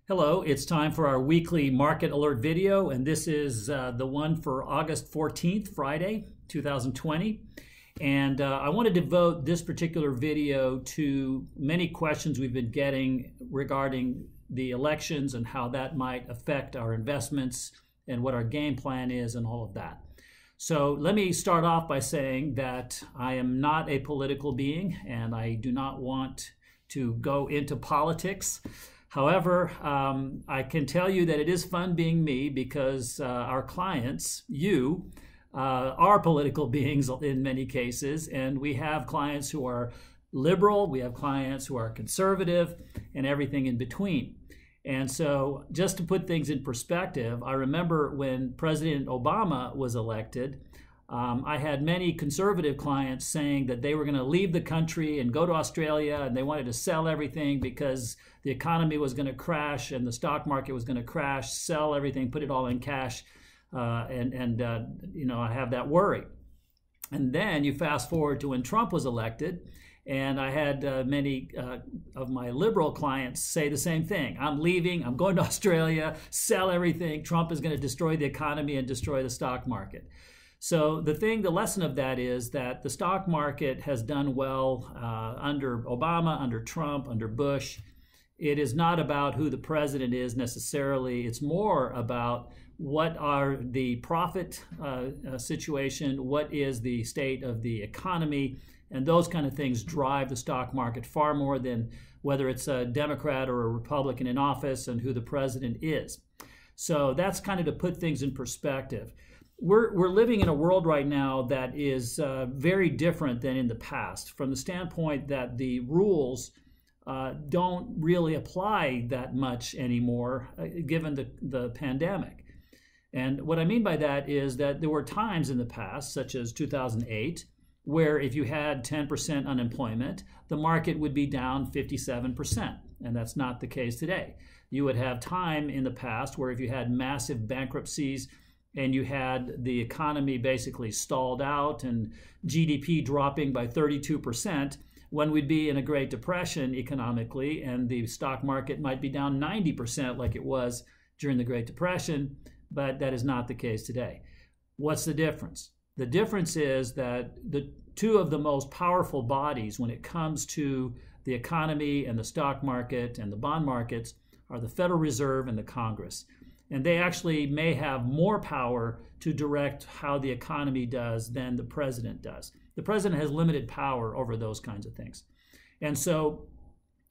Hello, it's time for our weekly market alert video, and this is the one for August 14th, Friday, 2020. And I want to devote this particular video to many questions we've been getting regarding the elections and how that might affect our investments and what our game plan is and all of that. So let me start off by saying that I am not a political being and I do not want to go into politics. However, I can tell you that it is fun being me because our clients, you, are political beings in many cases, and we have clients who are liberal, we have clients who are conservative, and everything in between. And so just to put things in perspective, I remember when President Obama was elected, I had many conservative clients saying that they were going to leave the country and go to Australia, and they wanted to sell everything because the economy was going to crash and the stock market was going to crash, sell everything, put it all in cash, I have that worry. And then you fast forward to when Trump was elected, and I had many of my liberal clients say the same thing. I'm leaving, I'm going to Australia, sell everything. Trump is going to destroy the economy and destroy the stock market. So the lesson of that is that the stock market has done well under Obama, under Trump, under Bush. It is not about who the president is necessarily. It's more about what are the profit situation, what is the state of the economy, and those kind of things drive the stock market far more than whether it's a Democrat or a Republican in office and who the president is. So that's kind of to put things in perspective. We're living in a world right now that is very different than in the past from the standpoint that the rules don't really apply that much anymore given the pandemic. And what I mean by that is that there were times in the past, such as 2008, where if you had 10% unemployment, the market would be down 57%. And that's not the case today. You would have time in the past where if you had massive bankruptcies and you had the economy basically stalled out and GDP dropping by 32%, when we'd be in a Great Depression economically and the stock market might be down 90% like it was during the Great Depression, but that is not the case today. What's the difference? The difference is that the two of the most powerful bodies when it comes to the economy and the stock market and the bond markets are the Federal Reserve and the Congress. And they actually may have more power to direct how the economy does than the president does. The president has limited power over those kinds of things. And so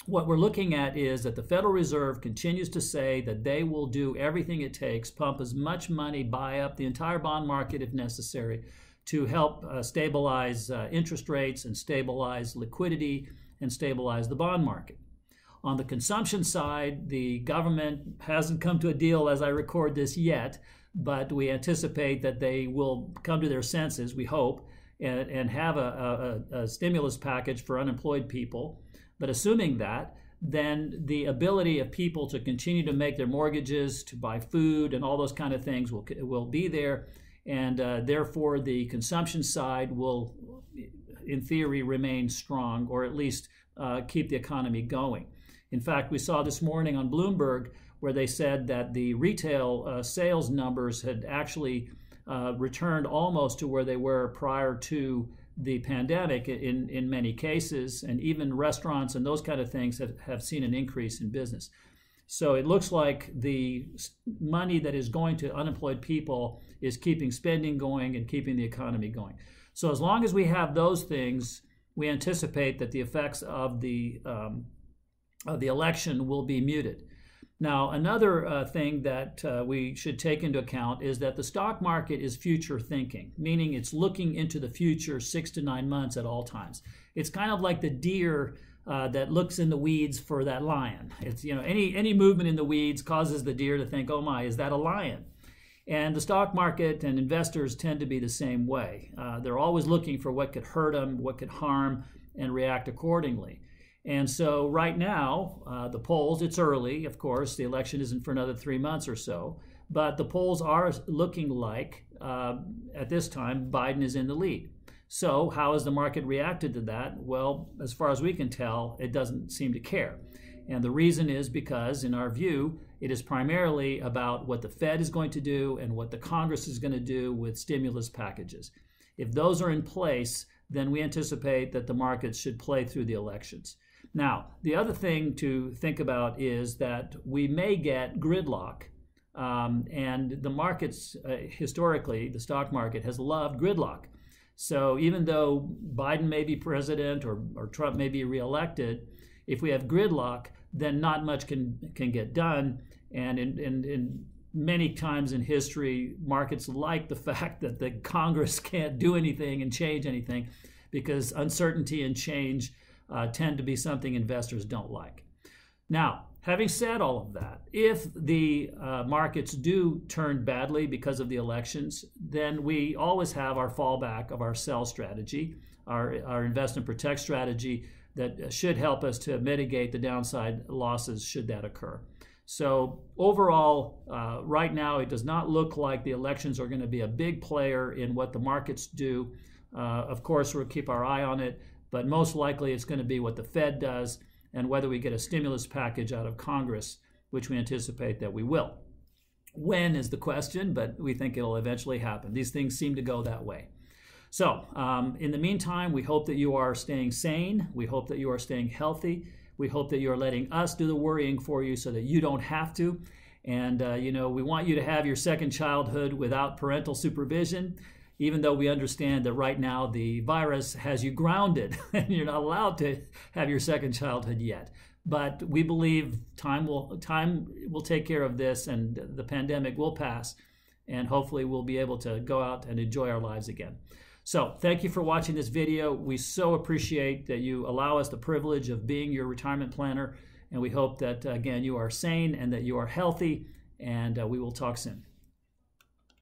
what we're looking at is that the Federal Reserve continues to say that they will do everything it takes, pump as much money, buy up the entire bond market if necessary, to help stabilize interest rates and stabilize liquidity and stabilize the bond market. On the consumption side, the government hasn't come to a deal as I record this yet, but we anticipate that they will come to their senses, we hope, and have a stimulus package for unemployed people. But assuming that, then the ability of people to continue to make their mortgages, to buy food, and all those kind of things will be there. And therefore, the consumption side will, in theory, remain strong, or at least keep the economy going. In fact, we saw this morning on Bloomberg where they said that the retail sales numbers had actually returned almost to where they were prior to the pandemic in many cases, and even restaurants and those kind of things have seen an increase in business. So it looks like the money that is going to unemployed people is keeping spending going and keeping the economy going. So as long as we have those things, we anticipate that the effects of the election will be muted. Now, another thing that we should take into account is that the stock market is future thinking, meaning it's looking into the future 6 to 9 months at all times. It's kind of like the deer that looks in the weeds for that lion. It's, any movement in the weeds causes the deer to think, oh my, is that a lion? And the stock market and investors tend to be the same way. They're always looking for what could hurt them, what could harm, and react accordingly. And so right now, the polls, it's early, of course, the election isn't for another 3 months or so, but the polls are looking like, at this time, Biden is in the lead. So how has the market reacted to that? Well, as far as we can tell, it doesn't seem to care. And the reason is because, in our view, it is primarily about what the Fed is going to do and what the Congress is going to do with stimulus packages. If those are in place, then we anticipate that the markets should play through the elections. Now, the other thing to think about is that we may get gridlock. And the markets, historically, the stock market has loved gridlock. So even though Biden may be president or Trump may be reelected, if we have gridlock, then not much can get done. And in many times in history, markets like the fact that the Congress can't do anything and change anything, because uncertainty and change tend to be something investors don't like. Now, having said all of that, if the markets do turn badly because of the elections, then we always have our fallback of our sell strategy, our invest and protect strategy that should help us to mitigate the downside losses should that occur. So overall, right now, it does not look like the elections are going to be a big player in what the markets do. Of course, we'll keep our eye on it, but most likely it's going to be what the Fed does and whether we get a stimulus package out of Congress, which we anticipate that we will. When is the question, but we think it'll eventually happen. These things seem to go that way. So in the meantime, we hope that you are staying sane. We hope that you are staying healthy. We hope that you are letting us do the worrying for you so that you don't have to. And, we want you to have your second childhood without parental supervision, even though we understand that right now the virus has you grounded and you're not allowed to have your second childhood yet. But we believe time will take care of this, and the pandemic will pass, and hopefully we'll be able to go out and enjoy our lives again. So thank you for watching this video. We so appreciate that you allow us the privilege of being your retirement planner, and we hope that, again, you are sane and that you are healthy, and we will talk soon.